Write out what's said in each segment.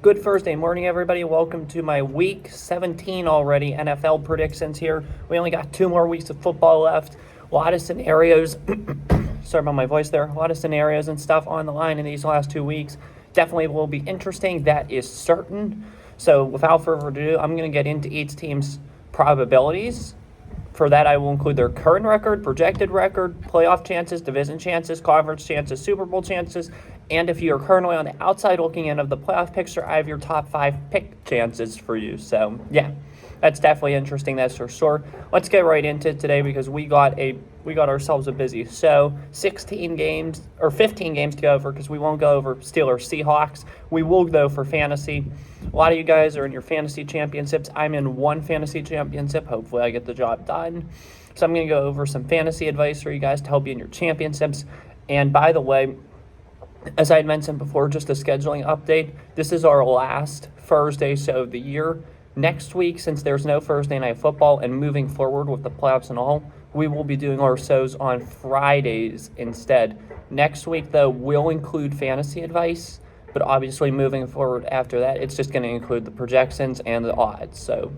Good Thursday morning, everybody. Welcome to my Week 17 already NFL predictions here. We only got 2 more weeks of football left. A lot of scenarios. Sorry about my voice there. A lot of scenarios and stuff on the line in these last 2 weeks. Definitely will be interesting. That is certain. So without further ado, I'm going to get into each team's probabilities. For that, I will include their current record, projected record, playoff chances, division chances, conference chances, Super Bowl chances, and if you are currently on the outside looking in of the playoff picture, I have your top 5 pick chances for you. So, yeah, that's definitely interesting, that's for sure. Let's get right into it today because we got ourselves a busy. So, 15 games to go over because we won't go over Steelers Seahawks. We will go for fantasy. A lot of you guys are in your fantasy championships. I'm in one fantasy championship. Hopefully, I get the job done. So, I'm going to go over some fantasy advice for you guys to help you in your championships. And by the way, as I had mentioned before, just a scheduling update. This is our last Thursday show of the year. Next week, since there's no Thursday night football and moving forward with the playoffs and all, we will be doing our shows on Fridays instead. Next week, though, will include fantasy advice, but obviously moving forward after that, it's just going to include the projections and the odds. So,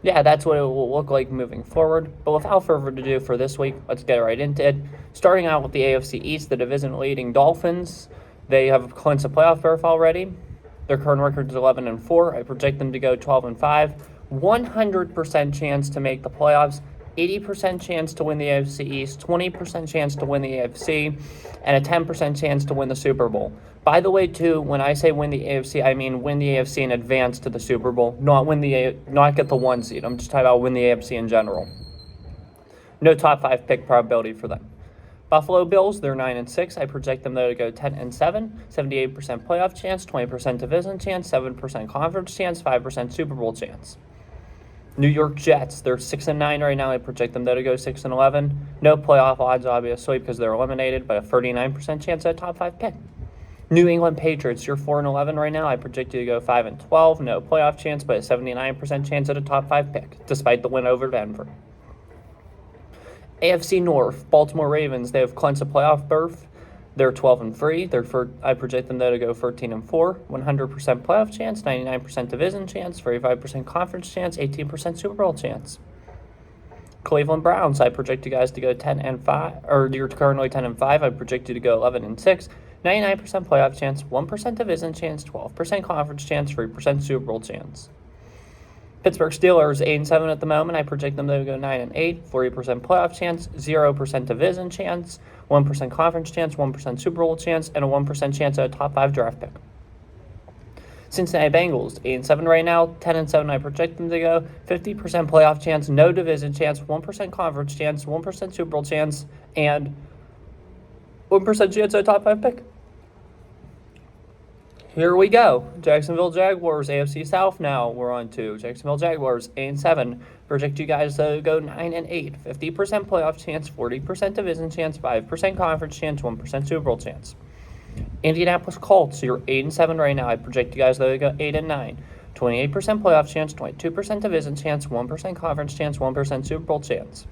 yeah, that's what it will look like moving forward. But without further ado for this week, let's get right into it. Starting out with the AFC East, the division-leading Dolphins. They have clinched a playoff berth already. Their current record is 11-4. I project them to go 12-5. 100% chance to make the playoffs. 80% chance to win the AFC East. 20% chance to win the AFC. And a 10% chance to win the Super Bowl. By the way, too, when I say win the AFC, I mean win the AFC and advance to the Super Bowl. Not get the 1 seed. I'm just talking about win the AFC in general. No top 5 pick probability for them. Buffalo Bills, they're 9-6. I project them, though, to go 10-7. 78% playoff chance, 20% division chance, 7% conference chance, 5% Super Bowl chance. New York Jets, they're 6-9 right now. I project them, though, to go 6-11. No playoff odds, obviously, because they're eliminated, but a 39% chance at a top 5 pick. New England Patriots, you're 4-11 right now. I project you to go 5-12. No playoff chance, but a 79% chance at a top 5 pick, despite the win over Denver. AFC North, Baltimore Ravens, they have clinched a playoff berth. They're 12-3. I project them, though, to go 13-4. 100% playoff chance, 99% division chance, 35% conference chance, 18% Super Bowl chance. Cleveland Browns, I project you guys to go 10-5, or you're currently 10-5. I project you to go 11-6. 99% playoff chance, 1% division chance, 12% conference chance, 3% Super Bowl chance. Pittsburgh Steelers, 8-7 at the moment. I project them to go 9-8, 40% playoff chance, 0% division chance, 1% conference chance, 1% Super Bowl chance, and a 1% chance at a top 5 draft pick. Cincinnati Bengals, 8-7 right now, 10-7. I project them to go 50% playoff chance, no division chance, 1% conference chance, 1% Super Bowl chance, and 1% chance at a top 5 pick. Here we go. Jacksonville Jaguars, AFC South now. We're on to Jacksonville Jaguars, 8-7. Project you guys to go 9-8. 50% playoff chance, 40% division chance, 5% conference chance, 1% Super Bowl chance. Indianapolis Colts, you're 8-7 right now. I project you guys to go 8-9. 28% playoff chance, 22% division chance, 1% conference chance, 1% Super Bowl chance.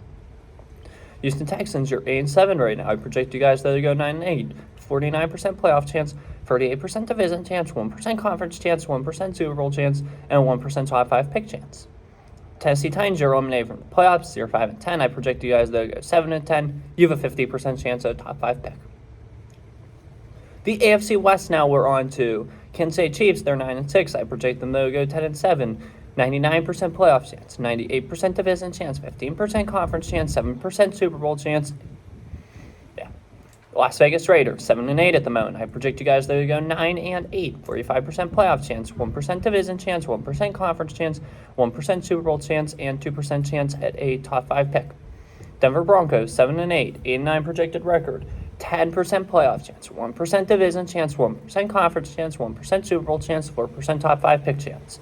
Houston Texans, you're 8-7 right now. I project you guys to go 9-8. 49% playoff chance, 38% division chance, 1% conference chance, 1% Super Bowl chance, and 1% top 5 pick chance. Tennessee Titans, you're eliminated from the playoffs. You're 5-10. I project you guys to go 7-10. You have a 50% chance at a top 5 pick. The AFC West now we're on to Kansas City Chiefs. They're 9-6. I project them to go 10-7. 99% playoff chance, 98% division chance, 15% conference chance, 7% Super Bowl chance. Las Vegas Raiders, 7-8 at the moment. I project you guys to go 9-8, 45% playoff chance, 1% division chance, 1% conference chance, 1% Super Bowl chance, and 2% chance at a top 5 pick. Denver Broncos, 7-8, 8-9 projected record, 10% playoff chance, 1% division chance, 1% conference chance, 1% Super Bowl chance, 4% top 5 pick chance.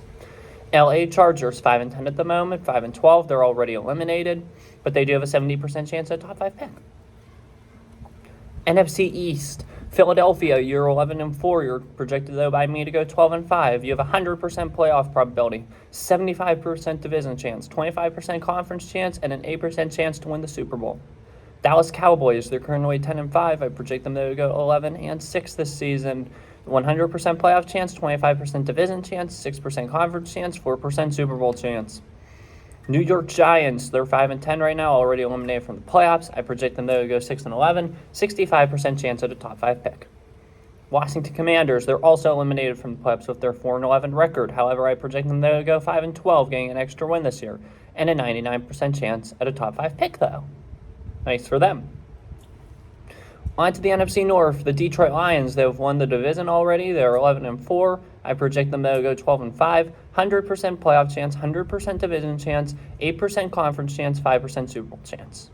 LA Chargers, 5-10 at the moment, 5-12. They're already eliminated, but they do have a 70% chance at a top 5 pick. NFC East, Philadelphia, you're 11-4. You're projected, though, by me to go 12-5. You have a 100% playoff probability, 75% division chance, 25% conference chance, and an 8% chance to win the Super Bowl. Dallas Cowboys, they're currently 10-5. I project them to go 11-6 this season. 100% playoff chance, 25% division chance, 6% conference chance, 4% Super Bowl chance. New York Giants, they're 5-10 right now, already eliminated from the playoffs. I project them to go 6-11, 65% chance at a top 5 pick. Washington Commanders, they're also eliminated from the playoffs with their 4-11 record. However, I project them to go 5-12, getting an extra win this year, and a 99% chance at a top 5 pick, though. Nice for them. On to the NFC North, the Detroit Lions. They've won the division already. They're 11-4. I project them to go 12-5. 100% playoff chance, 100% division chance, 8% conference chance, 5% Super Bowl chance.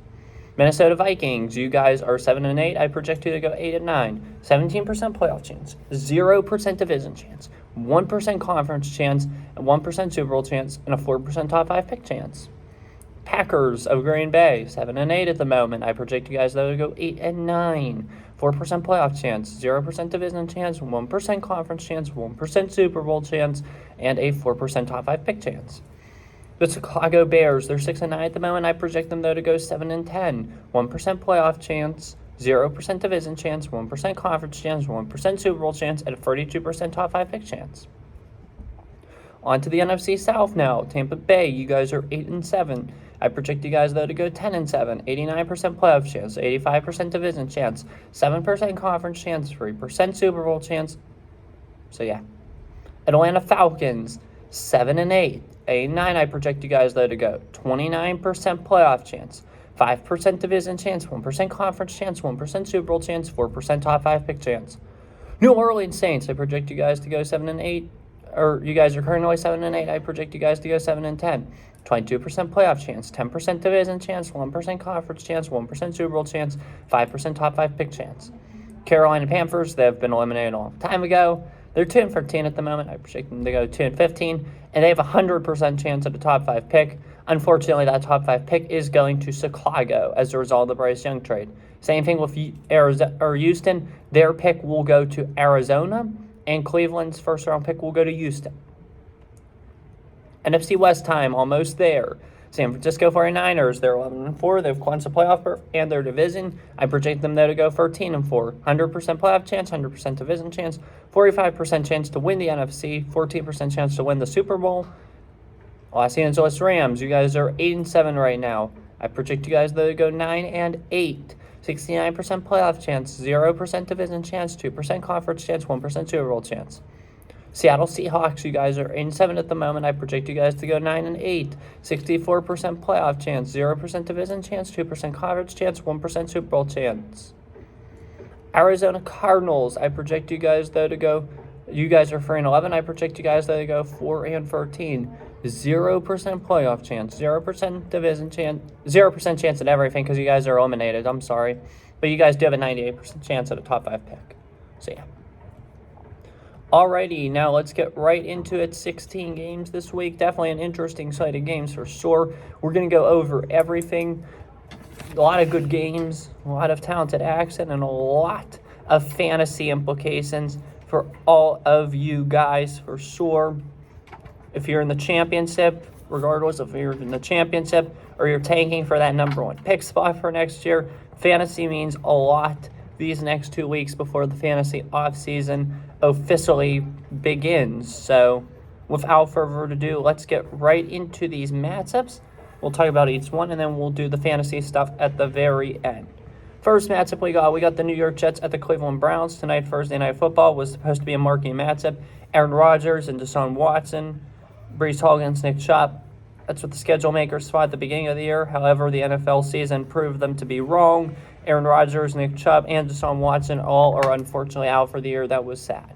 Minnesota Vikings, you guys are 7-8. I project you to go 8-9. 17% playoff chance, 0% division chance, 1% conference chance, and 1% Super Bowl chance, and a 4% top 5 pick chance. Packers of Green Bay, 7-8 at the moment. I project you guys though to go 8-9. 4% playoff chance, 0% division chance, 1% conference chance, 1% Super Bowl chance, and a 4% top 5 pick chance. The Chicago Bears, they're 6-9 at the moment. I project them though to go 7-10. 1% playoff chance, 0% division chance, 1% conference chance, 1% Super Bowl chance, and a 32% top 5 pick chance. On to the NFC South now. Tampa Bay, you guys are 8-7. I project you guys though to go 10-7. 89% playoff chance, 85% division chance, 7% conference chance, 3% Super Bowl chance. So yeah. Atlanta Falcons, 7-8. 8-9. I project you guys though to go 29% playoff chance, 5% division chance, 1% conference chance, 1% Super Bowl chance, 4% top 5 pick chance. New Orleans Saints, I project you guys to go 7-8. Or you guys are currently 7-8. I project you guys to go 7-10. 22% playoff chance, 10% division chance, 1% conference chance, 1% Super Bowl chance, 5% top 5 pick chance. Carolina Panthers, they've been eliminated a long time ago. They're 2-15 at the moment. I project them to go 2-15, and they have a 100% chance at a top 5 pick. Unfortunately, that top 5 pick is going to Chicago as a result of the Bryce Young trade. Same thing with Houston. Their pick will go to Arizona, and Cleveland's first round pick will go to Houston. NFC West time, almost there. San Francisco 49ers, they're 11-4. They've clinched the playoff berth and their division. I project them there to go 13-4. 100% playoff chance, 100% division chance, 45% chance to win the NFC, 14% chance to win the Super Bowl. Los Angeles Rams, you guys are 8-7 right now. I project you guys there to go 9-8. 69% playoff chance, 0% division chance, 2% conference chance, 1% Super Bowl chance. Seattle Seahawks, you guys are 8-7 at the moment. I project you guys to go 9-8. 64% playoff chance, 0% division chance, 2% conference chance, 1% Super Bowl chance. Arizona Cardinals, I project you guys though to go. You guys are 4-11. I project you guys though to go 4-13. 0% playoff chance, 0% division chance, 0% chance at everything because you guys are eliminated. I'm sorry, but you guys do have a 98% chance at a top 5 pick. So yeah. Alrighty, now let's get right into it. 16 games this week. Definitely an interesting slate of games for sure. We're going to go over everything. A lot of good games, a lot of talented action, and a lot of fantasy implications for all of you guys for sure. If you're in the championship, regardless if you're in the championship or you're tanking for that number 1 pick spot for next year, fantasy means a lot these next 2 weeks before the fantasy offseason officially begins. So without further ado, let's get right into these matchups. We'll talk about each one, and then we'll do the fantasy stuff at the very end. First matchup we got the New York Jets at the Cleveland Browns. Tonight, Thursday Night Football, was supposed to be a marquee matchup. Aaron Rodgers and Deshaun Watson, Breece Hall against Nick Chubb. That's what the schedule makers thought at the beginning of the year. However, the NFL season proved them to be wrong. Aaron Rodgers, Nick Chubb, and Deshaun Watson all are unfortunately out for the year. That was sad.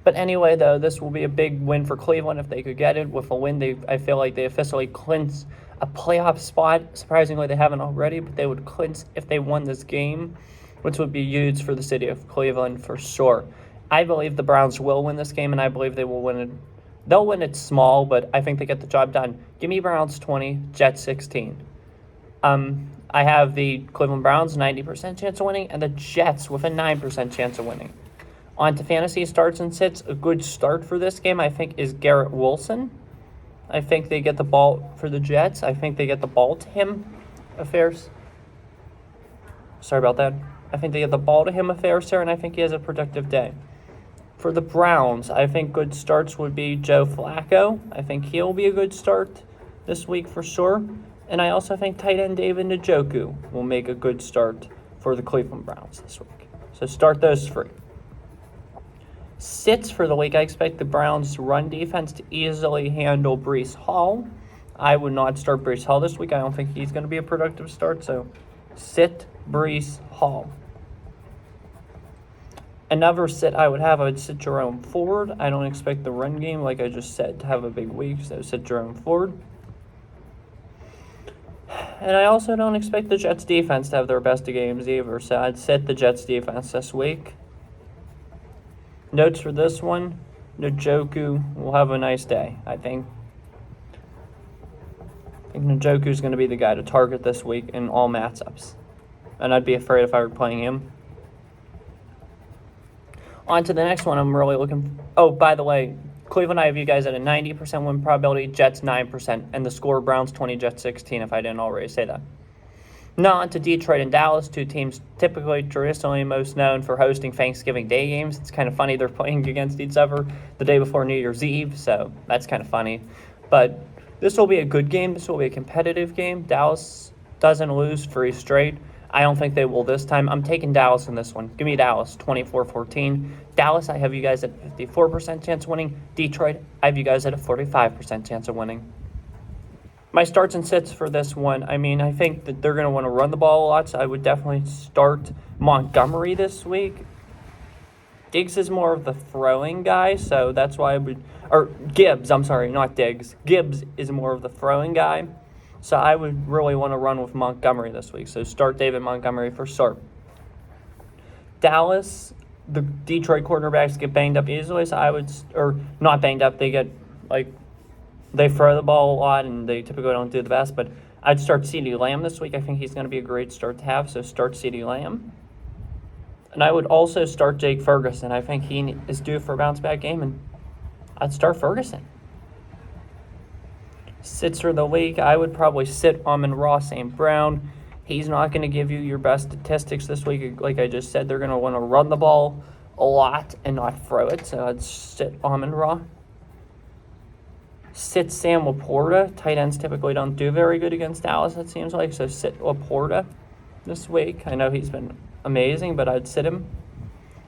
But anyway, though, this will be a big win for Cleveland if they could get it. With a win, I feel like they officially clinch a playoff spot. Surprisingly, they haven't already, but they would clinch if they won this game, which would be huge for the city of Cleveland for sure. I believe the Browns will win this game, and I believe they will win it. They'll win it small, but I think they get the job done. Give me Browns 20, Jets 16. I have the Cleveland Browns 90% chance of winning, and the Jets with a 9% chance of winning. On to fantasy starts and sits. A good start for this game, I think, is Garrett Wilson. I think they get the ball for the Jets. I think they get the ball to him Sorry about that. I think they get the ball to him a fair share, and I think he has a productive day. For the Browns, I think good starts would be Joe Flacco. I think he'll be a good start this week for sure. And I also think tight end David Njoku will make a good start for the Cleveland Browns this week. So start those three. Sits for the week, I expect the Browns' run defense to easily handle Breece Hall. I would not start Breece Hall this week. I don't think he's going to be a productive start, so sit Breece Hall. Another sit I would sit Jerome Ford. I don't expect the run game, like I just said, to have a big week, so sit Jerome Ford. And I also don't expect the Jets defense to have their best of games either, so I'd sit the Jets defense this week. Notes for this one, Njoku will have a nice day, I think. I think Njoku's going to be the guy to target this week in all matchups. And I'd be afraid if I were playing him. On to the next one I'm really looking. Oh, by the way, Cleveland, I have you guys at a 90% win probability, Jets 9%, and the score Browns 20, Jets 16, if I didn't already say that. Now on to Detroit and Dallas, two teams typically traditionally most known for hosting Thanksgiving Day games. It's kind of funny they're playing against each other the day before New Year's Eve, so that's kind of funny. But this will be a good game. This will be a competitive game. Dallas doesn't lose 3 straight. I don't think they will this time. I'm taking Dallas in this one. Give me Dallas, 24-14. Dallas, I have you guys at 54% chance of winning. Detroit, I have you guys at a 45% chance of winning. My starts and sits for this one, I think that they're going to want to run the ball a lot, so I would definitely start Montgomery this week. Diggs is more of the throwing guy, so that's why I would... Or Gibbs, I'm sorry, not Diggs. Gibbs is more of the throwing guy, so I would really want to run with Montgomery this week. So start David Montgomery for start. Dallas, the Detroit quarterbacks get banged up easily, so I would... Or not banged up, they get, they throw the ball a lot, and they typically don't do the best, but I'd start CeeDee Lamb this week. I think he's going to be a great start to have, so start CeeDee Lamb. And I would also start Jake Ferguson. I think he is due for a bounce-back game, and I'd start Ferguson. Sits for the week, I would probably sit Amon-Ra St. Brown. He's not going to give you your best statistics this week. Like I just said, they're going to want to run the ball a lot and not throw it, so I'd sit Amon-Ra. Sit Sam Laporta. Tight ends typically don't do very good against Dallas, it seems like, so sit Laporta this week. I know he's been amazing, but I'd sit him.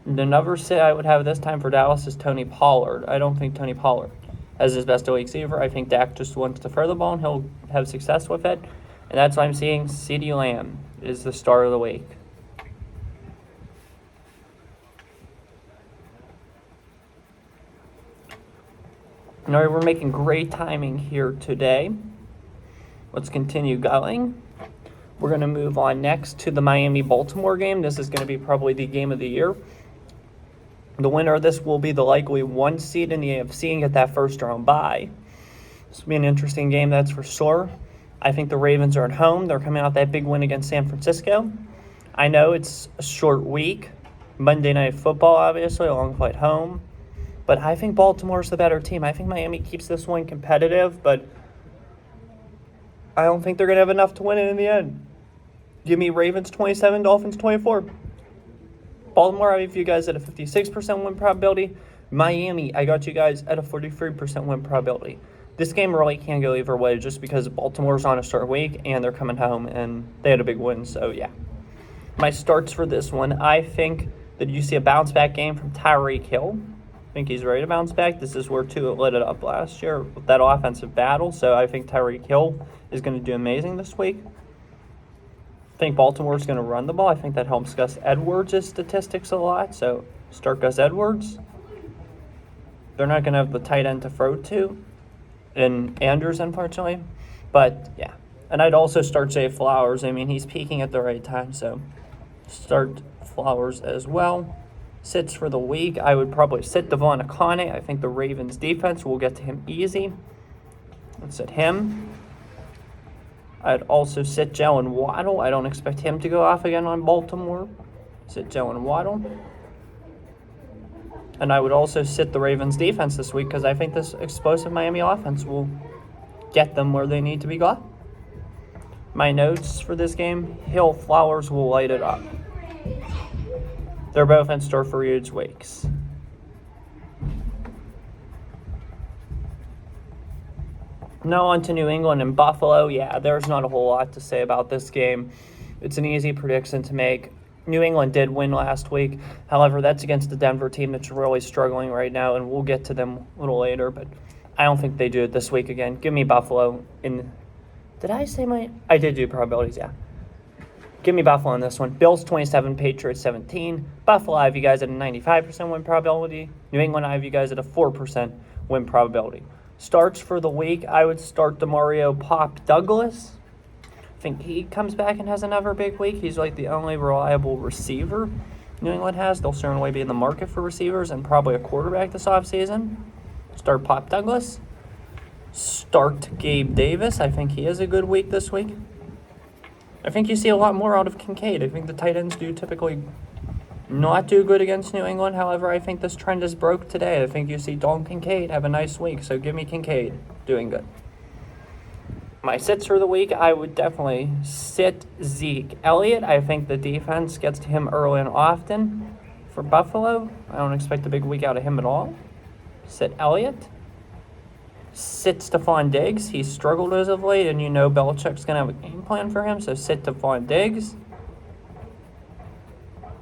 And another sit I would have this time for Dallas is Tony Pollard. I don't think Tony Pollard has his best of weeks either. I think Dak just wants to throw the ball, and he'll have success with it. And that's why I'm seeing CeeDee Lamb is the star of the week. All right, we're making great timing here today. Let's continue going. We're going to move on next to the Miami-Baltimore game. This is going to be probably the game of the year. The winner of this will be the likely 1 seed in the AFC and get that first round bye. This will be an interesting game, that's for sure. I think the Ravens are at home. They're coming out that big win against San Francisco. I know it's a short week. Monday Night Football, obviously, a long flight home. But I think Baltimore's the better team. I think Miami keeps this one competitive, but I don't think they're going to have enough to win it in the end. Give me Ravens 27, Dolphins 24. Baltimore, I have you guys at a 56% win probability. Miami, I got you guys at a 43% win probability. This game really can't go either way just because Baltimore's on a short week and they're coming home and they had a big win, so yeah. My starts for this one, I think that you see a bounce-back game from Tyreek Hill. I think he's ready to bounce back. This is where Tua lit it up last year with that offensive battle, so I think Tyreek Hill is going to do amazing this week. I think Baltimore's going to run the ball. I think that helps Gus Edwards' statistics a lot, so start Gus Edwards. They're not going to have the tight end to throw to in Andrews, unfortunately, but yeah. And I'd also start Zay Flowers. He's peaking at the right time, so start Flowers as well. Sits for the week, I would probably sit Devon Akane. I think the Ravens defense will get to him easy. Let's sit him. I'd also sit Jalen Waddle. I don't expect him to go off again on Baltimore. Sit Jalen Waddle. And I would also sit the Ravens defense this week because I think this explosive Miami offense will get them where they need to be got. My notes for this game, Hill, Flowers will light it up. They're both in store for huge weeks. Now on to New England and Buffalo. Yeah, there's not a whole lot to say about this game. It's an easy prediction to make. New England did win last week. However, that's against the Denver team that's really struggling right now, and we'll get to them a little later, but I don't think they do it this week again. Give me Buffalo in... Did I say my... I did do probabilities, yeah. Give me Buffalo in this one. Bills 27, Patriots 17. Buffalo, I have you guys at a 95% win probability. New England, I have you guys at a 4% win probability. Starts for the week, I would start DeMario Pop Douglas. I think he comes back and has another big week. He's like the only reliable receiver New England has. They'll certainly be in the market for receivers and probably a quarterback this offseason. Start Pop Douglas. Start Gabe Davis. I think he has a good week this week. I think you see a lot more out of Kincaid. I think the tight ends do typically not do good against New England. However, I think this trend is broke today. I think you see Dalton Kincaid have a nice week. So give me Kincaid doing good. My sits for the week, I would definitely sit Zeke Elliott. I think the defense gets to him early and often. For Buffalo, I don't expect a big week out of him at all. Sit Elliott. Sit Stephon Diggs. He's struggled as of late, and you know Belichick's going to have a game plan for him, so sit Stephon Diggs.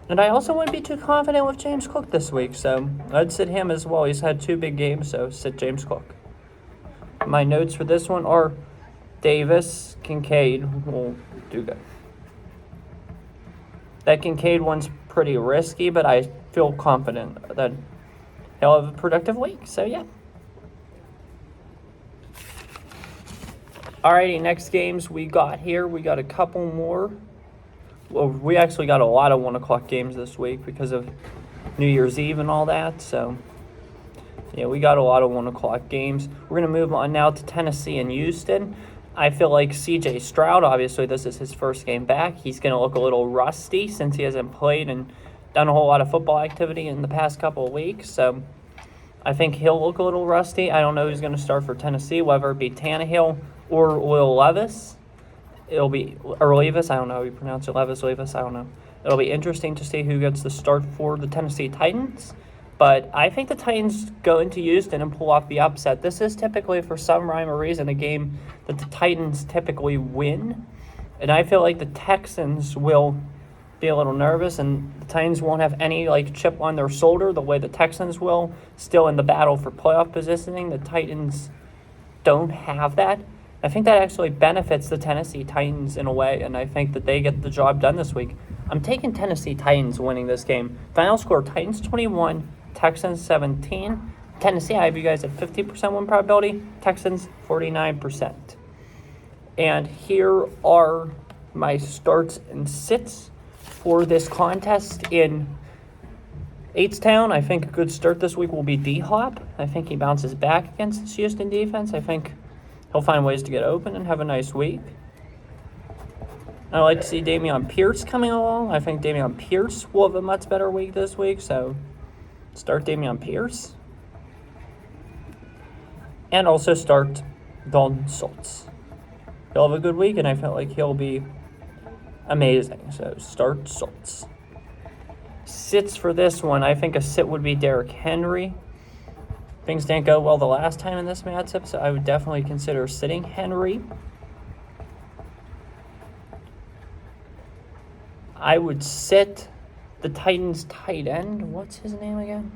And I also wouldn't be too confident with James Cook this week, so I'd sit him as well. He's had 2 big games, so sit James Cook. My notes for this one are Davis, Kincaid will do good. That Kincaid one's pretty risky, but I feel confident that he'll have a productive week, so yeah. Alrighty, next games we got here. We got a couple more. Well, we actually got a lot of 1 o'clock games this week because of New Year's Eve and all that. So, yeah, we got a lot of 1 o'clock games. We're going to move on now to Tennessee and Houston. I feel like C.J. Stroud, obviously this is his first game back. He's going to look a little rusty since he hasn't played and done a whole lot of football activity in the past couple of weeks. So, I think he'll look a little rusty. I don't know who's going to start for Tennessee, whether it be Tannehill or Will Levis. It'll be, or Levis, I don't know how you pronounce it, Levis, I don't know. It'll be interesting to see who gets the start for the Tennessee Titans. But I think the Titans go into Houston and pull off the upset. This is typically, for some rhyme or reason, a game that the Titans typically win. And I feel like the Texans will be a little nervous, and the Titans won't have any chip on their shoulder the way the Texans will. Still in the battle for playoff positioning, the Titans don't have that. I think that actually benefits the Tennessee Titans in a way, and I think that they get the job done this week. I'm taking Tennessee Titans winning this game. Final score, Titans 21, Texans 17. Tennessee, I have you guys at 50% win probability. Texans, 49%. And here are my starts and sits for this contest in H-Town. I think a good start this week will be D-Hop. I think he bounces back against this Houston defense. I think he'll find ways to get open and have a nice week. I like to see Dameon Pierce coming along. I think Dameon Pierce will have a much better week this week, so start Dameon Pierce. And also start Dalton Schultz. He'll have a good week, and I felt like he'll be amazing. So start Schultz. Sits for this one, I think a sit would be Derrick Henry. Things didn't go well the last time in this matchup, so I would definitely consider sitting Henry. I would sit the Titans tight end. What's his name again?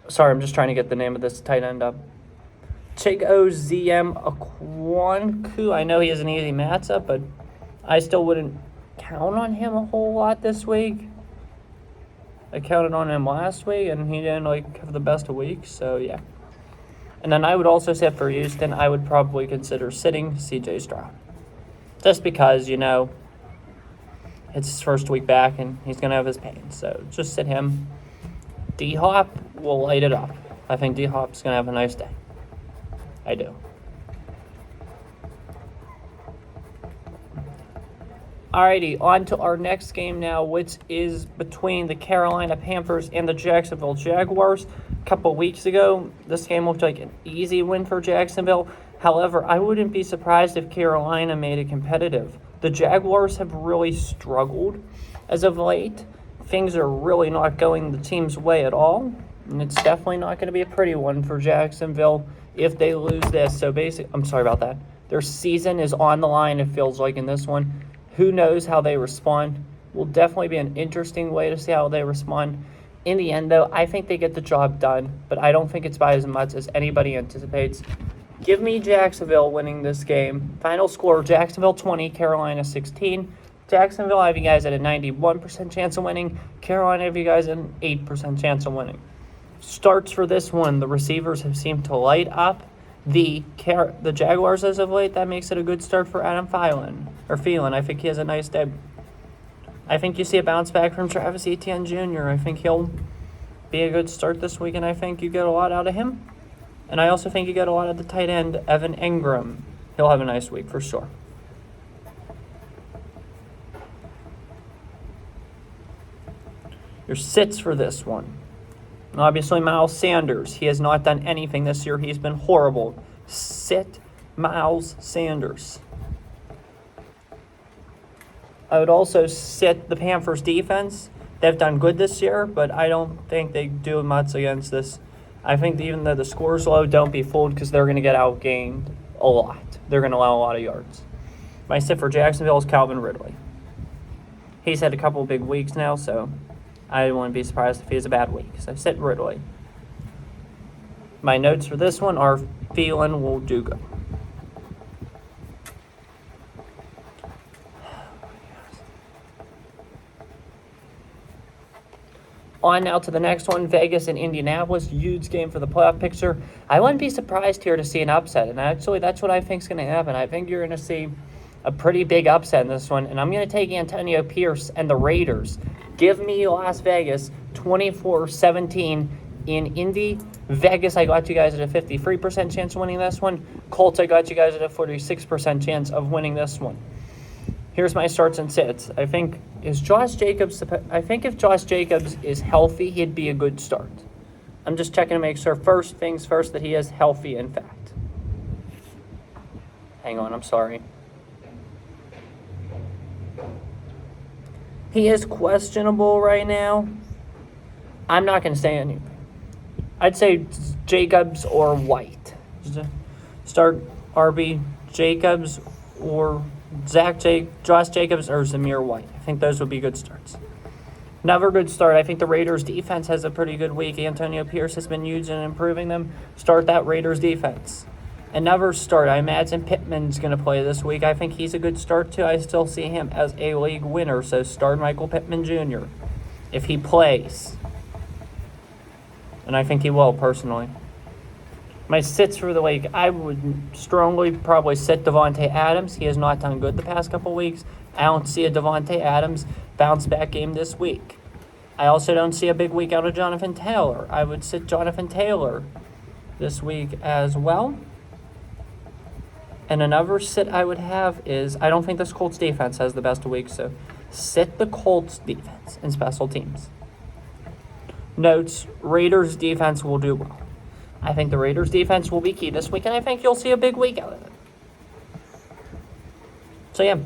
Sorry, I'm just trying to get the name of this tight end up. Chigoziem Okonkwo. I know he has an easy matchup, but I still wouldn't count on him a whole lot this week. I counted on him last week, and he didn't have the best of weeks, so yeah. And then I would also sit for Houston. I would probably consider sitting C.J. Stroud. Just because, it's his first week back, and he's going to have his pain. So just sit him. D-Hop will light it up. I think D-Hop's going to have a nice day. I do. Alrighty, on to our next game now, which is between the Carolina Panthers and the Jacksonville Jaguars. A couple weeks ago, this game looked like an easy win for Jacksonville. However, I wouldn't be surprised if Carolina made it competitive. The Jaguars have really struggled as of late. Things are really not going the team's way at all, and it's definitely not going to be a pretty one for Jacksonville if they lose this. So I'm sorry about that. Their season is on the line, it feels like, in this one. Who knows how they respond? Will definitely be an interesting way to see how they respond. In the end, though, I think they get the job done, but I don't think it's by as much as anybody anticipates. Give me Jacksonville winning this game. Final score, Jacksonville 20, Carolina 16. Jacksonville, I have you guys at a 91% chance of winning. Carolina, I have you guys at an 8% chance of winning. Starts for this one, the receivers have seemed to light up the Jaguars as of late. That makes it a good start for Adam Thielen. I think he has a nice day. I think you see a bounce back from Travis Etienne Jr. I think he'll be a good start this week, and I think you get a lot out of him. And I also think you get a lot of the tight end, Evan Engram. He'll have a nice week for sure. Your sits for this one. Obviously, Miles Sanders. He has not done anything this year. He's been horrible. Sit Miles Sanders. I would also sit the Panthers defense. They've done good this year, but I don't think they do much against this. I think even though the score's low, don't be fooled because they're going to get outgained a lot. They're going to allow a lot of yards. My sit for Jacksonville is Calvin Ridley. He's had a couple of big weeks now, so I wouldn't be surprised if he has a bad week. So sit Ridley. My notes for this one are Thielen will do good. On now to the next one, Vegas and Indianapolis. Huge game for the playoff picture. I wouldn't be surprised here to see an upset, and actually that's what I think is going to happen. I think you're going to see a pretty big upset in this one, and I'm going to take Antonio Pierce and the Raiders. Give me Las Vegas 24-17 in Indy. Vegas, I got you guys at a 53% chance of winning this one. Colts, I got you guys at a 46% chance of winning this one. Here's my starts and sits. I think if Josh Jacobs is healthy, he'd be a good start. I'm just checking to make sure, first things first, that he is healthy, in fact. Hang on, I'm sorry. He is questionable right now. I'm not going to say anything. I'd say Jacobs or White. Start RB Jacobs or Josh Jacobs or Zamir White. I think those would be good starts. Another good start. I think the Raiders defense has a pretty good week. Antonio Pierce has been huge in improving them. Start that Raiders defense. Another start. I imagine Pittman's going to play this week. I think he's a good start too. I still see him as a league winner. So start Michael Pittman Jr. if he plays. And I think he will, personally. My sits for the week, I would strongly probably sit Davante Adams. He has not done good the past couple weeks. I don't see a Davante Adams bounce back game this week. I also don't see a big week out of Jonathan Taylor. I would sit Jonathan Taylor this week as well. And another sit I would have is, I don't think this Colts defense has the best week, so sit the Colts defense and special teams. Notes, Raiders defense will do well. I think the Raiders defense will be key this week, and I think you'll see a big week out of it. So, yeah.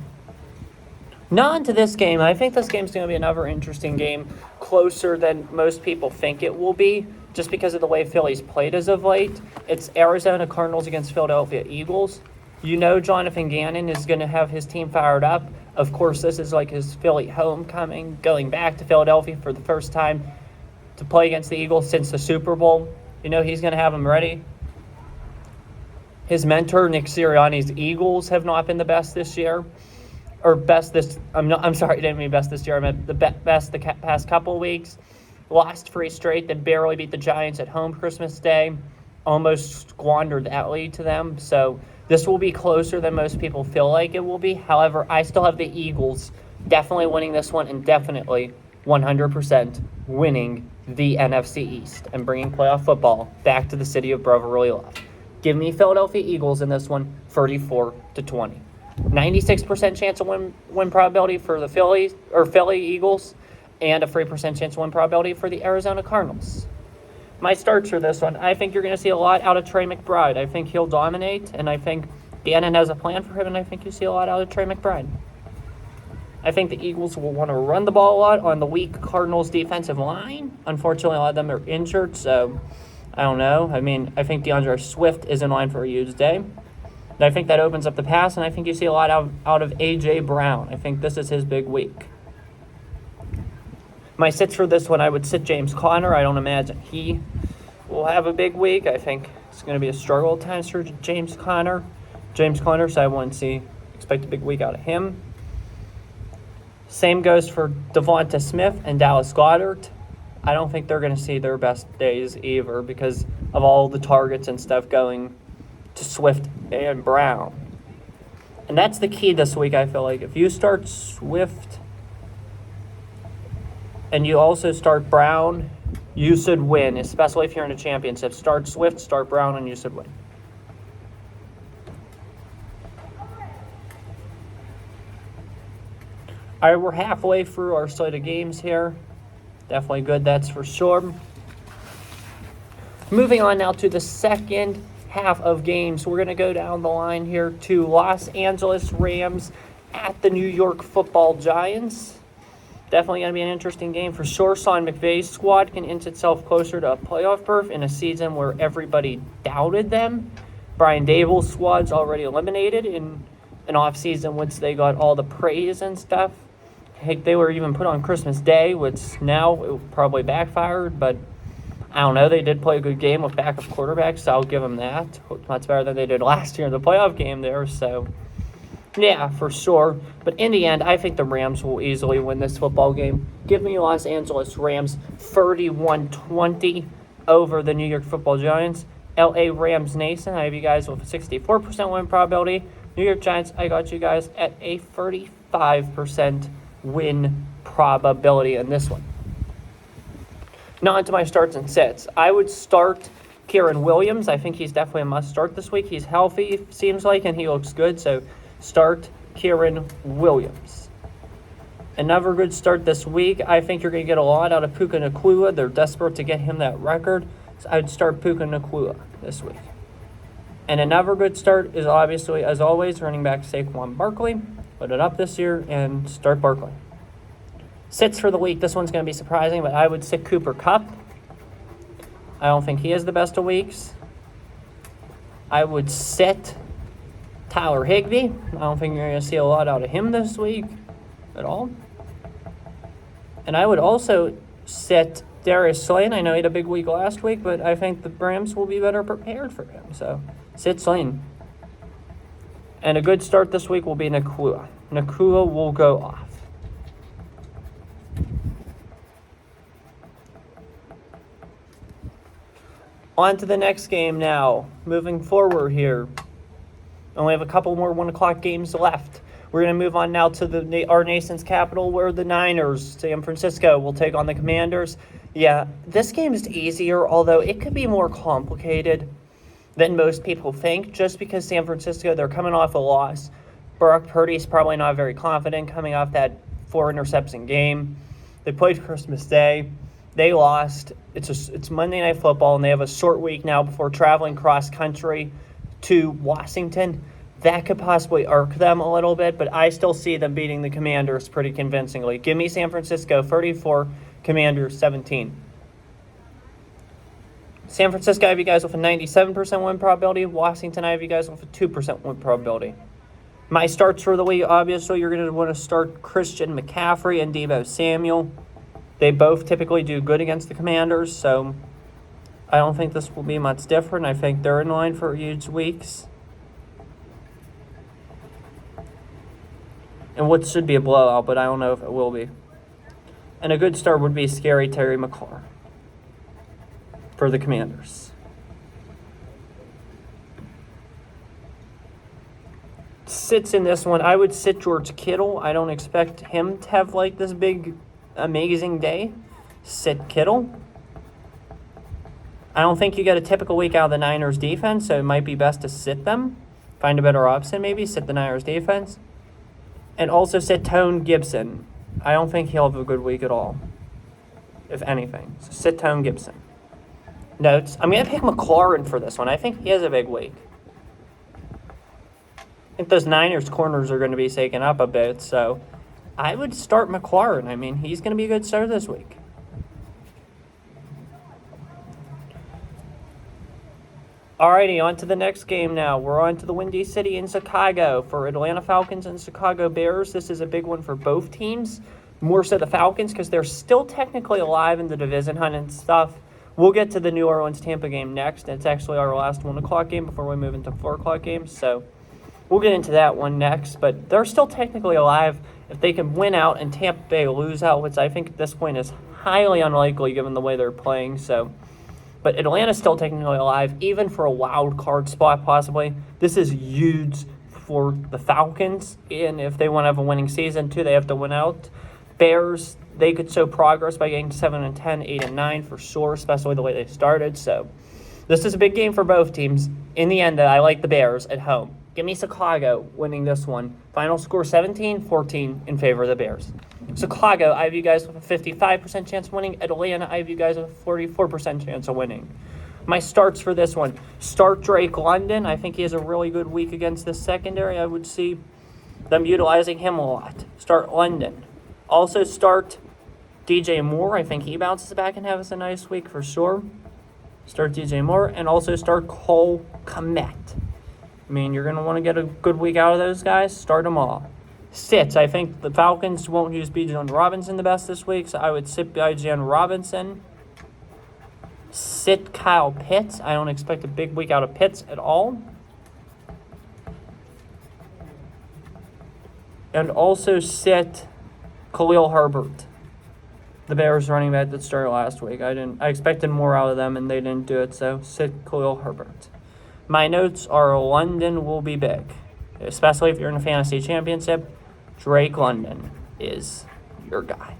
Now on to this game. I think this game's going to be another interesting game, closer than most people think it will be, just because of the way Philly's played as of late. It's Arizona Cardinals against Philadelphia Eagles. You know Jonathan Gannon is going to have his team fired up. Of course, this is like his Philly homecoming, going back to Philadelphia for the first time to play against the Eagles since the Super Bowl. You know he's going to have them ready. His mentor, Nick Sirianni's Eagles, have not been the best this year. Or best this... I'm sorry, I didn't mean best this year. I meant the best the past couple of weeks. Lost 3 straight. They barely beat the Giants at home Christmas Day. Almost squandered that lead to them. So this will be closer than most people feel like it will be. However, I still have the Eagles definitely winning this one and definitely 100% winning the NFC East and bringing playoff football back to the city of brotherly love. Give me Philadelphia Eagles in this one, 34-20. 96% chance of win probability for the Philly Eagles, and a 3% chance of win probability for the Arizona Cardinals. My starts for this one, I think you're going to see a lot out of Trey McBride. I think he'll dominate, and I think Gannon has a plan for him, and I think you see a lot out of Trey McBride. I think the Eagles will want to run the ball a lot on the weak Cardinals defensive line. Unfortunately, a lot of them are injured, so I don't know. I mean, I think DeAndre Swift is in line for a huge day. And I think that opens up the pass, and I think you see a lot out of A.J. Brown. I think this is his big week. My sits for this one, I would sit James Conner. I don't imagine he will have a big week. I think it's going to be a struggle at times for James Conner. So I wouldn't expect a big week out of him. Same goes for Devonta Smith and Dallas Goedert. I don't think they're going to see their best days either because of all the targets and stuff going to Swift and Brown. And that's the key this week, I feel like. If you start Swift and you also start Brown, you should win, especially if you're in a championship. Start Swift, start Brown, and you should win. All right, we're halfway through our slate of games here. Definitely good, that's for sure. Moving on now to the second half of games. We're going to go down the line here to Los Angeles Rams at the New York Football Giants. Definitely going to be an interesting game for sure. Sean McVay's squad can inch itself closer to a playoff berth in a season where everybody doubted them. Brian Daboll's squad's already eliminated in an offseason which they got all the praise and stuff. Heck, they were even put on Christmas Day, which now it probably backfired, but I don't know. They did play a good game with backup quarterbacks, so I'll give them that. Much better than they did last year in the playoff game there, so yeah, for sure. But in the end, I think the Rams will easily win this football game. Give me Los Angeles Rams 31-20 over the New York Football Giants. LA Rams Nation, I have you guys with a 64% win probability. New York Giants, I got you guys at a 35% win probability in this one. Now onto my starts and sits. I would start Kyren Williams. I think he's definitely a must start this week. He's healthy, seems like, and he looks good, so start Kyren Williams. Another good start this week. I think you're going to get a lot out of Puka Nacua. They're desperate to get him that record, so I would start Puka Nacua this week. And another good start is obviously, as always, running back Saquon Barkley. Put it up this year and start Barkley. Sits for the week. This one's going to be surprising, but I would sit Cooper Kupp. I don't think he has the best of weeks. I would sit Tyler Higbee. I don't think you're going to see a lot out of him this week at all. And I would also sit Darius Slayton. I know he had a big week last week, but I think the Rams will be better prepared for him. So sit Slayton. And a good start this week will be Nacua. Nacua will go off. On to the next game now. Moving forward here. Only have a couple more 1 o'clock games left. We're going to move on now to our nation's capital where the Niners, San Francisco, will take on the Commanders. Yeah, this game is easier, although it could be more complicated than most people think, just because San Francisco, they're coming off a loss. Brock Purdy's probably not very confident coming off that 4-interception game. They played Christmas Day. They lost. It's Monday Night Football, and they have a short week now before traveling cross-country to Washington. That could possibly irk them a little bit, but I still see them beating the Commanders pretty convincingly. Give me San Francisco 34, Commanders 17. San Francisco, I have you guys with a 97% win probability. Washington, I have you guys with a 2% win probability. My starts for the week, obviously, you're going to want to start Christian McCaffrey and Deebo Samuel. They both typically do good against the Commanders, so I don't think this will be much different. I think they're in line for huge weeks. And what should be a blowout, but I don't know if it will be. And a good start would be scary Terry McLaurin for the Commanders. Sits in this one, I would sit George Kittle. I don't expect him to have like this big, amazing day. Sit Kittle. I don't think you get a typical week out of the Niners defense, so it might be best to sit them. Find a better option maybe, sit the Niners defense. And also sit Tone Gibson. I don't think he'll have a good week at all, if anything. So sit Tone Gibson. Notes. I'm going to pick McLaurin for this one. I think he has a big week. I think those Niners corners are going to be taken up a bit, so I would start McLaurin. I mean, he's going to be a good starter this week. Alrighty, on to the next game now. We're on to the Windy City in Chicago for Atlanta Falcons and Chicago Bears. This is a big one for both teams. More so the Falcons because they're still technically alive in the division hunt and stuff. We'll get to the New Orleans-Tampa game next. It's actually our last 1 o'clock game before we move into 4 o'clock games. So we'll get into that one next. But they're still technically alive if they can win out and Tampa Bay lose out, which I think at this point is highly unlikely given the way they're playing. But Atlanta's still technically alive, even for a wild card spot possibly. This is huge for the Falcons. And if they want to have a winning season too, they have to win out. Bears, they could show progress by getting 7-10, 8-9 for sure, especially the way they started. So this is a big game for both teams. In the end, I like the Bears at home. Give me Chicago winning this one. Final score 17-14 in favor of the Bears. Chicago, I have you guys with a 55% chance of winning. Atlanta, I have you guys with a 44% chance of winning. My starts for this one. Start Drake London. I think he has a really good week against the secondary. I would see them utilizing him a lot. Start London. Also start DJ Moore. I think he bounces back and has a nice week for sure. Start DJ Moore. And also start Cole Kmet. I mean, you're going to want to get a good week out of those guys. Start them all. Sits. I think the Falcons won't use Bijan Robinson the best this week, so I would sit Bijan Robinson. Sit Kyle Pitts. I don't expect a big week out of Pitts at all. And also sit Khalil Herbert, the Bears running back that started last week. I expected more out of them, and they didn't do it, so sit Khalil Herbert. My notes are London will be big, especially if you're in a fantasy championship. Drake London is your guy.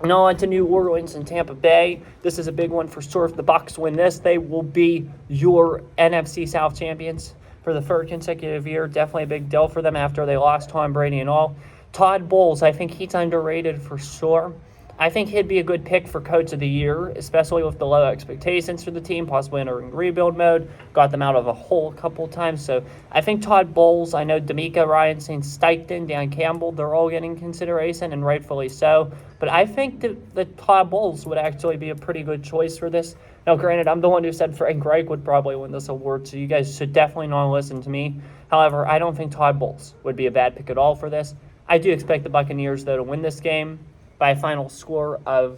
Now on to New Orleans and Tampa Bay. This is a big one for sure. If the Bucs win this, they will be your NFC South champions for the third consecutive year. Definitely a big deal for them after they lost Tom Brady and all. Todd Bowles, I think he's underrated for sure. I think he'd be a good pick for Coach of the Year, especially with the low expectations for the team, possibly entering rebuild mode. Got them out of a hole a couple of times. So I think Todd Bowles, I know D'Amico, Ryan St. Steichen, Dan Campbell, they're all getting consideration, and rightfully so. But I think that Todd Bowles would actually be a pretty good choice for this. Now, granted, I'm the one who said Frank Reich would probably win this award, so you guys should definitely not listen to me. However, I don't think Todd Bowles would be a bad pick at all for this. I do expect the Buccaneers, though, to win this game by a final score of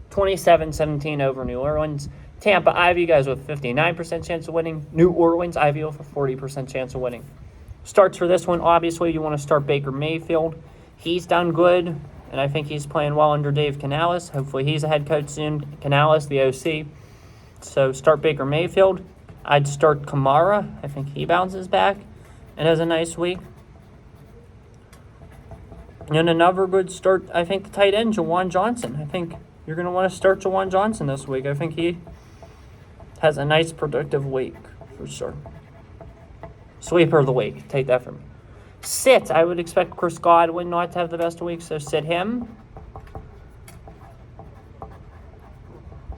27-17 over New Orleans. Tampa, I have you guys with 59% chance of winning. New Orleans, I have you with a 40% chance of winning. Starts for this one, obviously, you want to start Baker Mayfield. He's done good, and I think he's playing well under Dave Canales. Hopefully he's a head coach soon. Canales, the OC. So start Baker Mayfield. I'd start Kamara. I think he bounces back and has a nice week. And another good start, I think, the tight end, Jawan Johnson. I think you're going to want to start Jawan Johnson this week. I think he has a nice, productive week for sure. Sweeper of the week. Take that from me. Sit. I would expect Chris Godwin not to have the best week, so sit him.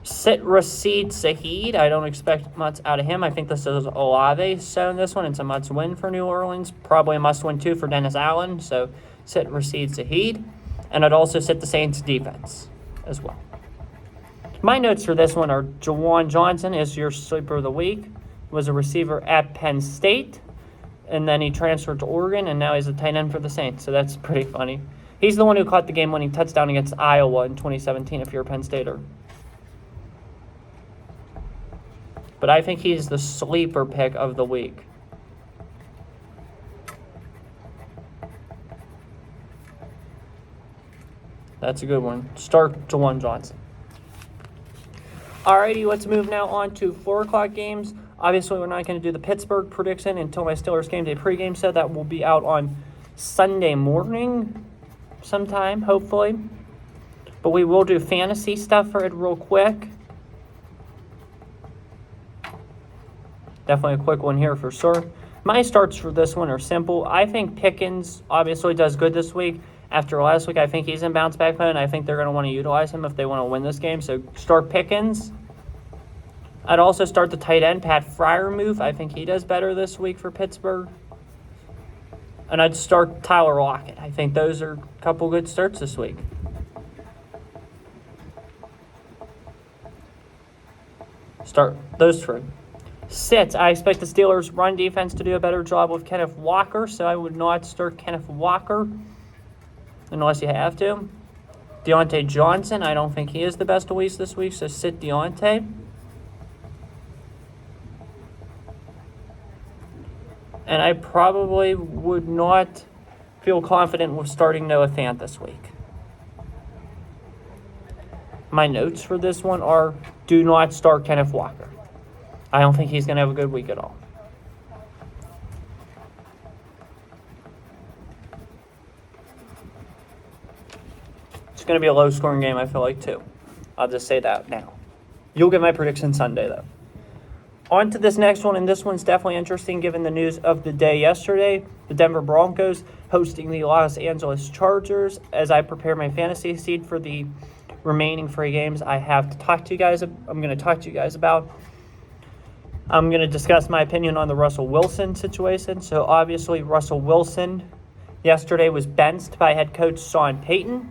Sit Rashid Shaheed. I don't expect much out of him. I think this is Olave. So in this one, it's a must win for New Orleans. Probably a must win too for Dennis Allen. So sit Rashid Shaheed. And I'd also sit the Saints defense as well. My notes for this one are Jawan Johnson is your sleeper of the week. Was a receiver at Penn State. And then he transferred to Oregon, and now he's a tight end for the Saints. So that's pretty funny. He's the one who caught the game-winning touchdown against Iowa in 2017, if you're a Penn Stater. But I think he's the sleeper pick of the week. That's a good one. Start Jawan Johnson. Alrighty, let's move now on to 4 o'clock games. Obviously, we're not going to do the Pittsburgh prediction until my Steelers game day pregame set. That will be out on Sunday morning sometime, hopefully. But we will do fantasy stuff for it real quick. Definitely a quick one here for sure. My starts for this one are simple. I think Pickens obviously does good this week. After last week, I think he's in bounce back mode, and I think they're going to want to utilize him if they want to win this game. So start Pickens. I'd also start the tight end, Pat Freiermuth. I think he does better this week for Pittsburgh. And I'd start Tyler Lockett. I think those are a couple good starts this week. Start those three. Sits. I expect the Steelers' run defense to do a better job with Kenneth Walker, so I would not start Kenneth Walker unless you have to. Deontay Johnson, I don't think he is the best of weeks this week, so sit Deontay. And I probably would not feel confident with starting Noah Fant this week. My notes for this one are, do not start Kenneth Walker. I don't think he's going to have a good week at all. It's going to be a low-scoring game, I feel like, too. I'll just say that now. You'll get my prediction Sunday, though. On to this next one, and this one's definitely interesting given the news of the day yesterday. The Denver Broncos hosting the Los Angeles Chargers. As I prepare my fantasy seed for the remaining 3 games I have to talk to you guys. I'm going to talk to you guys about. I'm going to discuss my opinion on the Russell Wilson situation. So obviously Russell Wilson yesterday was benched by head coach Sean Payton.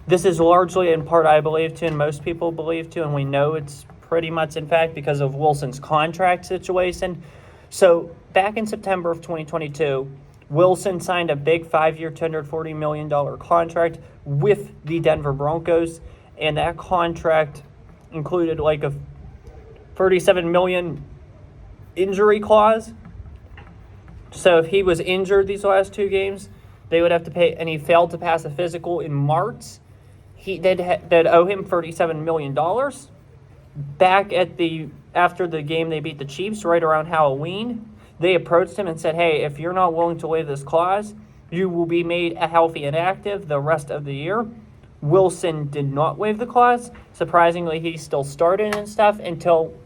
This is largely in part I believe to, and most people believe to, and we know it's pretty much in fact because of Wilson's contract situation. So back in September of 2022, Wilson signed a big 5-year, $240 million contract with the Denver Broncos, and that contract included like a $37 million injury clause. So if he was injured these last 2 games, they would have to pay, and he failed to pass a physical in March. They'd owe him $37 million. Back after the game they beat the Chiefs right around Halloween, they approached him and said, hey, if you're not willing to waive this clause, you will be made a healthy inactive the rest of the year. Wilson did not waive the clause. Surprisingly, he still started and stuff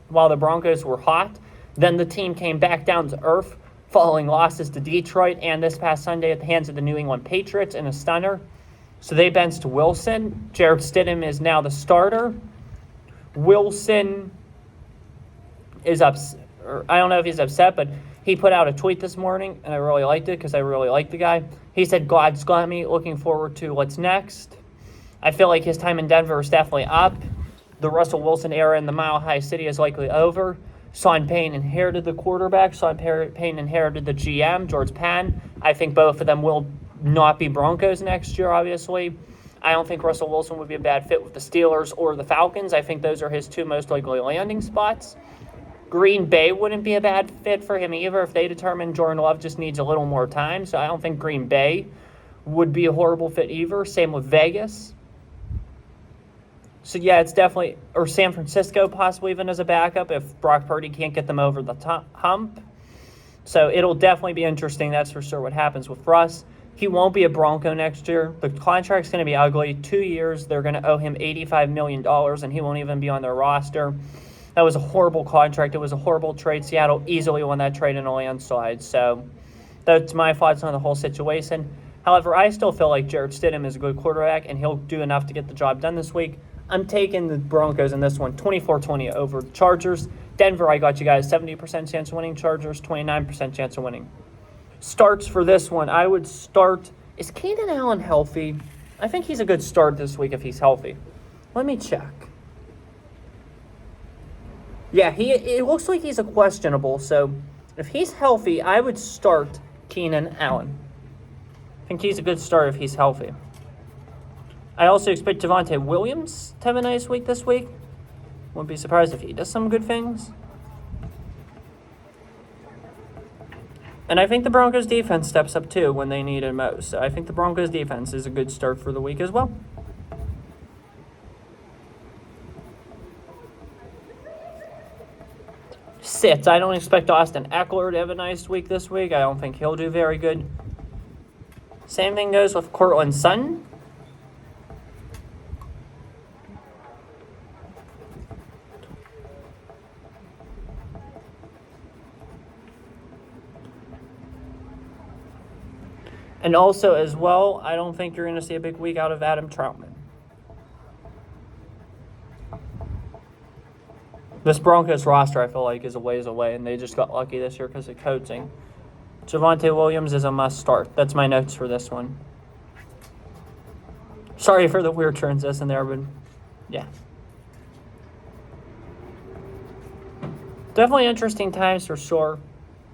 while the Broncos were hot. Then the team came back down to earth following losses to Detroit and this past Sunday at the hands of the New England Patriots in a stunner. So they benched Wilson. Jarrett Stidham is now the starter. Wilson is upset. I don't know if he's upset, but he put out a tweet this morning, and I really liked it because I really like the guy. He said, God's got me. Looking forward to what's next. I feel like his time in Denver is definitely up. The Russell Wilson era in the Mile High City is likely over. Sean Payton inherited the quarterback. Sean Payton inherited the GM, George Penn. I think both of them will not be Broncos next year, obviously. I don't think Russell Wilson would be a bad fit with the Steelers or the Falcons. I think those are his 2 most likely landing spots. Green Bay wouldn't be a bad fit for him either if they determine Jordan Love just needs a little more time. So I don't think Green Bay would be a horrible fit either. Same with Vegas. So yeah, it's definitely, or San Francisco possibly even as a backup if Brock Purdy can't get them over the hump. So it'll definitely be interesting, that's for sure, what happens with Russ. He won't be a Bronco next year. The contract's going to be ugly. 2 years, they're going to owe him $85 million, and he won't even be on their roster. That was a horrible contract. It was a horrible trade. Seattle easily won that trade in a landslide. So that's my thoughts on the whole situation. However, I still feel like Jarrett Stidham is a good quarterback, and he'll do enough to get the job done this week. I'm taking the Broncos in this one, 24-20 over the Chargers. Denver, I got you guys, 70% chance of winning. Chargers, 29% chance of winning. Starts for this one, I would start, is Keenan Allen healthy? I think he's a good start this week if he's healthy. Let me check. Yeah, it looks like he's a questionable, so if he's healthy, I would start Keenan Allen. I think he's a good start if he's healthy. I also expect Javonte Williams to have a nice week this week. Wouldn't be surprised if he does some good things. And I think the Broncos defense steps up too when they need it most. So I think the Broncos defense is a good start for the week as well. Sits. I don't expect Austin Eckler to have a nice week this week. I don't think he'll do very good. Same thing goes with Courtland Sutton. And also, as well, I don't think you're going to see a big week out of Adam Troutman. This Broncos roster, I feel like, is a ways away, and they just got lucky this year because of coaching. Javonte Williams is a must start. That's my notes for this one. Sorry for the weird transition there, but yeah. Definitely interesting times for sure.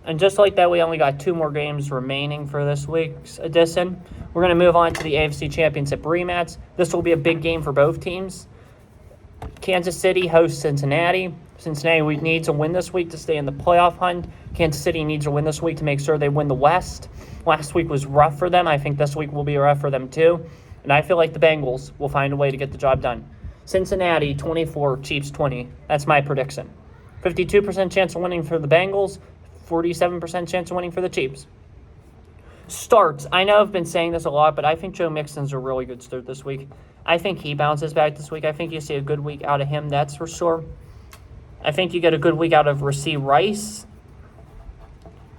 And just like that, we only got 2 more games remaining for this week's edition. We're going to move on to the AFC Championship rematch. This will be a big game for both teams. Kansas City hosts Cincinnati. Cincinnati needs a win this week to stay in the playoff hunt. Kansas City needs a win this week to make sure they win the West. Last week was rough for them. I think this week will be rough for them too. And I feel like the Bengals will find a way to get the job done. Cincinnati 24, Chiefs 20. That's my prediction. 52% chance of winning for the Bengals, 47% chance of winning for the Chiefs. Starts. I know I've been saying this a lot, but I think Joe Mixon's a really good start this week. I think he bounces back this week. I think you see a good week out of him, that's for sure. I think you get a good week out of Rashee Rice.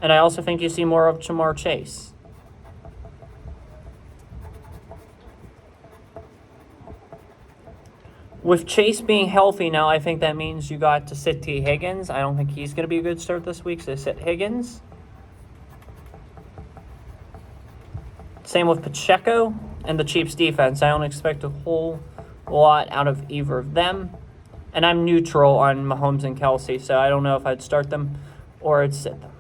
And I also think you see more of Ja'Marr Chase. With Chase being healthy now, I think that means you got to sit T. Higgins. I don't think he's going to be a good start this week, so sit Higgins. Same with Pacheco and the Chiefs' defense. I don't expect a whole lot out of either of them. And I'm neutral on Mahomes and Kelsey, so I don't know if I'd start them or I'd sit them.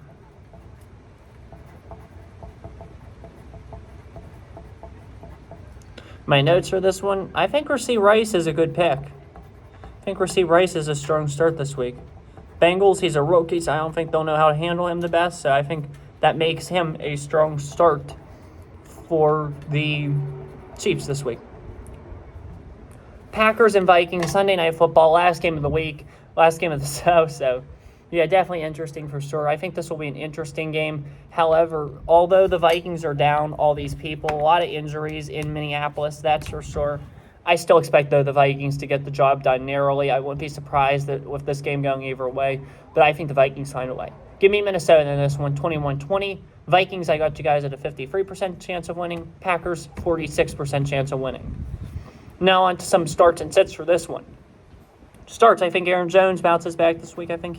My notes for this one, I think Rashee Rice is a good pick. I think Rashee Rice is a strong start this week. Bengals, he's a rookie, so I don't think they'll know how to handle him the best, so I think that makes him a strong start for the Chiefs this week. Packers and Vikings, Sunday Night Football, last game of the week, last game of the show, so yeah, definitely interesting for sure. I think this will be an interesting game. However, although the Vikings are down all these people, a lot of injuries in Minneapolis, that's for sure. I still expect, though, the Vikings to get the job done narrowly. I wouldn't be surprised that with this game going either way, but I think the Vikings find a way. Give me Minnesota in this one, 21-20. Vikings, I got you guys at a 53% chance of winning. Packers, 46% chance of winning. Now on to some starts and sits for this one. Starts, I think Aaron Jones bounces back this week. I think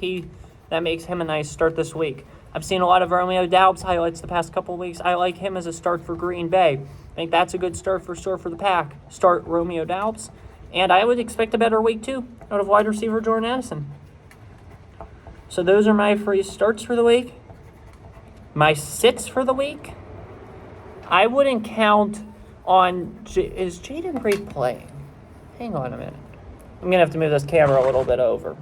that makes him a nice start this week. I've seen a lot of Romeo Doubs highlights the past couple of weeks. I like him as a start for Green Bay. I think that's a good start for sure for the Pack. Start Romeo Doubs. And I would expect a better week, too, out of wide receiver Jordan Addison. So those are my free starts for the week. My sits for the week, I wouldn't count on... Is Jaden Reed playing? Hang on a minute. I'm going to have to move this camera a little bit over.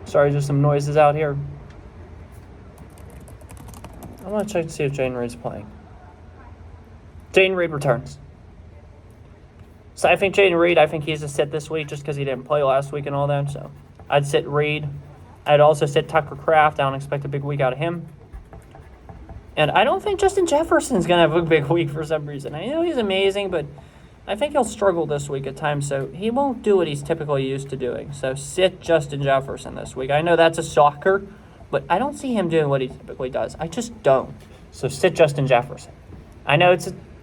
Sorry, just some noises out here. I'm going to check to see if Jaden Reed's playing. Jaden Reed returns. So I think Jaden Reed, I think he's a sit this week just because he didn't play last week and all that. So I'd sit Reed. I'd also sit Tucker Kraft. I don't expect a big week out of him. And I don't think Justin Jefferson's going to have a big week for some reason. I know he's amazing, but I think he'll struggle this week at times, so he won't do what he's typically used to doing. So sit Justin Jefferson this week. I know that's a shocker, but I don't see him doing what he typically does. I just don't. So sit Justin Jefferson. I know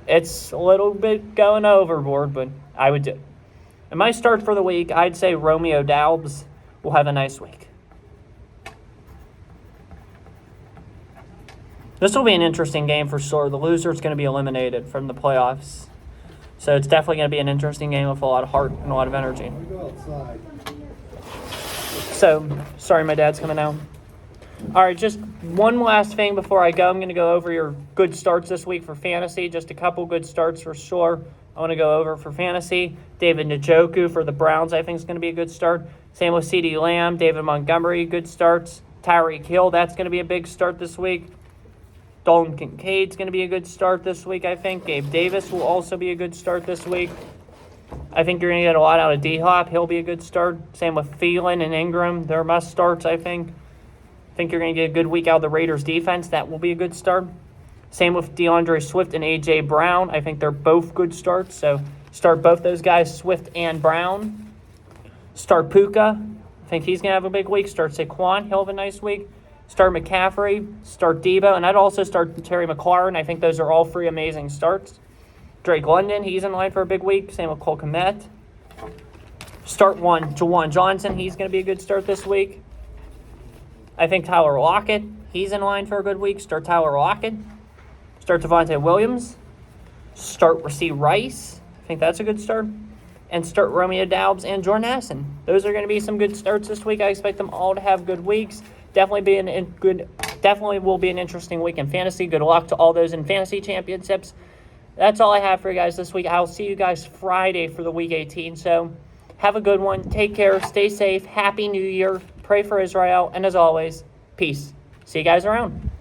it's a little bit going overboard, but I would do it. And my start for the week, I'd say Romeo Doubs will have a nice week. This will be an interesting game for sure. The loser is going to be eliminated from the playoffs. So it's definitely going to be an interesting game with a lot of heart and a lot of energy. So, sorry, my dad's coming out. All right, just one last thing before I go. I'm going to go over your good starts this week for fantasy. Just a couple good starts for sure. I want to go over for fantasy. David Njoku for the Browns, I think, is going to be a good start. Same with CeeDee Lamb, David Montgomery, good starts. Tyreek Hill, that's going to be a big start this week. Dalton Kincaid's going to be a good start this week, I think. Gabe Davis will also be a good start this week. I think you're going to get a lot out of D-Hop. He'll be a good start. Same with Thielen and Ingram. They're must starts, I think. I think you're going to get a good week out of the Raiders defense. That will be a good start. Same with DeAndre Swift and A.J. Brown. I think they're both good starts. So start both those guys, Swift and Brown. Start Puka. I think he's going to have a big week. Start Saquon. He'll have a nice week. Start McCaffrey, start Debo, and I'd also start Terry McLaurin. I think those are all three amazing starts. Drake London, he's in line for a big week. Same with Cole Kmet. Start one, Jawan Johnson, he's going to be a good start this week. I think Tyler Lockett, he's in line for a good week. Start Tyler Lockett. Start Devontae Williams. Start Rasheed Rice. I think that's a good start. And start Romeo Doubs and Jordan Addison. Those are going to be some good starts this week. I expect them all to have good weeks. Definitely will be an interesting week in fantasy. Good luck to all those in fantasy championships. That's all I have for you guys this week. I'll see you guys Friday for the week 18. So have a good one. Take care. Stay safe. Happy New Year. Pray for Israel. And as always, peace. See you guys around.